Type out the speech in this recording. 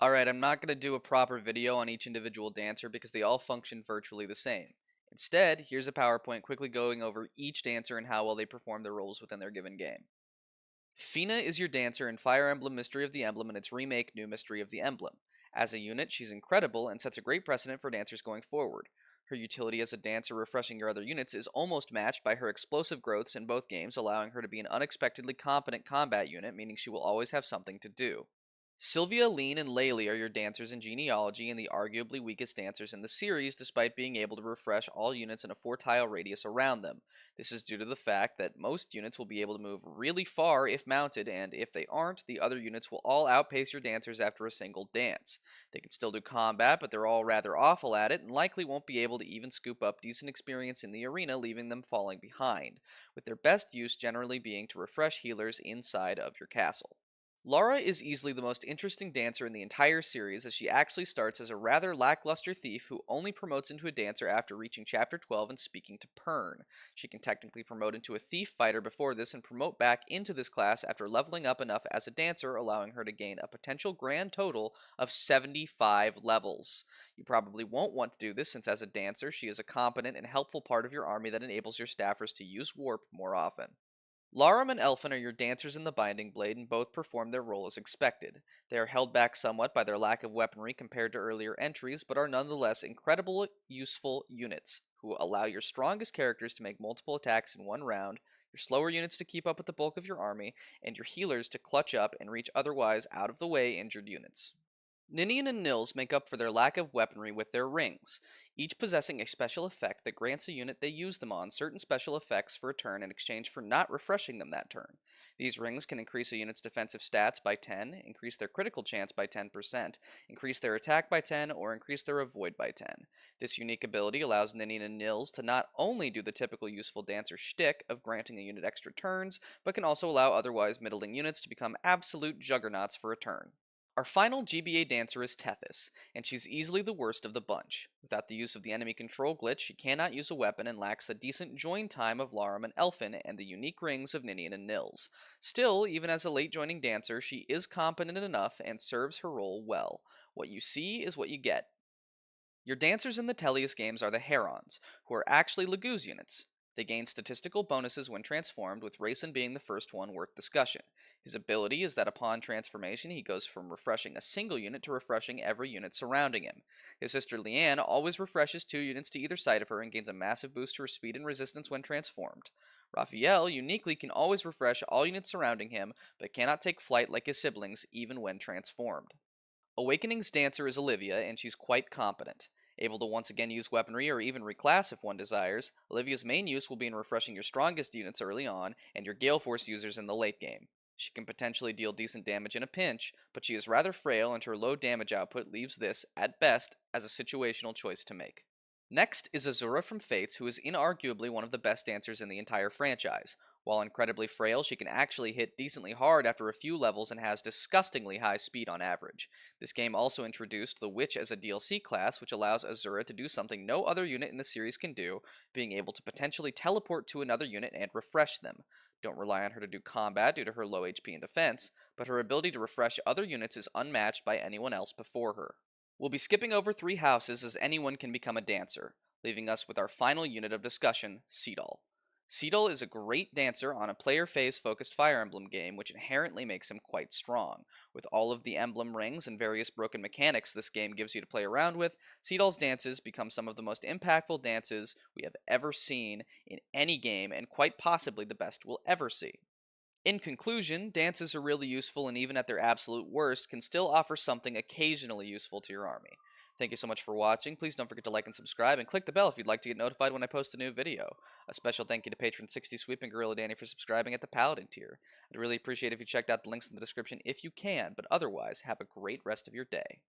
Alright, I'm not going to do a proper video on each individual dancer because they all function virtually the same. Instead, here's a PowerPoint quickly going over each dancer and how well they perform their roles within their given game. Fina is your dancer in Fire Emblem Mystery of the Emblem and its remake New Mystery of the Emblem. As a unit, she's incredible and sets a great precedent for dancers going forward. Her utility as a dancer refreshing your other units is almost matched by her explosive growths in both games, allowing her to be an unexpectedly competent combat unit, meaning she will always have something to do. Sylvia Ley and Ley are your dancers in Genealogy and the arguably weakest dancers in the series, despite being able to refresh all units in a 4-tile radius around them. This is due to the fact that most units will be able to move really far if mounted, and if they aren't, the other units will all outpace your dancers after a single dance. They can still do combat, but they're all rather awful at it, and likely won't be able to even scoop up decent experience in the arena, leaving them falling behind, with their best use generally being to refresh healers inside of your castle. Lara is easily the most interesting dancer in the entire series, as she actually starts as a rather lackluster thief who only promotes into a dancer after reaching Chapter 12 and speaking to Pern. She can technically promote into a thief fighter before this and promote back into this class after leveling up enough as a dancer, allowing her to gain a potential grand total of 75 levels. You probably won't want to do this since as a dancer, she is a competent and helpful part of your army that enables your staffers to use warp more often. Lara and Elfin are your dancers in the Binding Blade and both perform their role as expected. They are held back somewhat by their lack of weaponry compared to earlier entries, but are nonetheless incredible, useful units who allow your strongest characters to make multiple attacks in one round, your slower units to keep up with the bulk of your army, and your healers to clutch up and reach otherwise out of the way injured units. Ninian and Nils make up for their lack of weaponry with their rings, each possessing a special effect that grants a unit they use them on certain special effects for a turn in exchange for not refreshing them that turn. These rings can increase a unit's defensive stats by 10, increase their critical chance by 10%, increase their attack by 10, or increase their avoid by 10. This unique ability allows Ninian and Nils to not only do the typical useful dancer shtick of granting a unit extra turns, but can also allow otherwise middling units to become absolute juggernauts for a turn. Our final GBA dancer is Tethus, and she's easily the worst of the bunch. Without the use of the enemy control glitch, she cannot use a weapon and lacks the decent join time of Lara and Elfin and the unique rings of Ninian and Nils. Still, even as a late joining dancer, she is competent enough and serves her role well. What you see is what you get. Your dancers in the Tellius games are the Herons, who are actually Laguz units. They gain statistical bonuses when transformed, with Rayson being the first one worth discussion. His ability is that upon transformation, he goes from refreshing a single unit to refreshing every unit surrounding him. His sister Leanne always refreshes 2 units to either side of her and gains a massive boost to her speed and resistance when transformed. Raphael uniquely can always refresh all units surrounding him, but cannot take flight like his siblings even when transformed. Awakening's dancer is Olivia, and she's quite competent. Able to once again use weaponry or even reclass if one desires, Olivia's main use will be in refreshing your strongest units early on and your Gale Force users in the late game. She can potentially deal decent damage in a pinch, but she is rather frail and her low damage output leaves this, at best, as a situational choice to make. Next is Azora from Fates, who is inarguably one of the best dancers in the entire franchise. While incredibly frail, she can actually hit decently hard after a few levels and has disgustingly high speed on average. This game also introduced the Witch as a DLC class, which allows Azora to do something no other unit in the series can do, being able to potentially teleport to another unit and refresh them. Don't rely on her to do combat due to her low HP and defense, but her ability to refresh other units is unmatched by anyone else before her. We'll be skipping over 3 houses as anyone can become a dancer, leaving us with our final unit of discussion, Seedal. Seedal is a great dancer on a player phase focused Fire Emblem game, which inherently makes him quite strong. With all of the emblem rings and various broken mechanics this game gives you to play around with, Seedal's dances become some of the most impactful dances we have ever seen in any game, and quite possibly the best we'll ever see. In conclusion, dances are really useful and even at their absolute worst can still offer something occasionally useful to your army. Thank you so much for watching. Please don't forget to like and subscribe and click the bell if you'd like to get notified when I post a new video. A special thank you to Patron 60 Sweep and Gorilla Danny for subscribing at the Paladin tier. I'd really appreciate if you checked out the links in the description if you can, but otherwise, have a great rest of your day.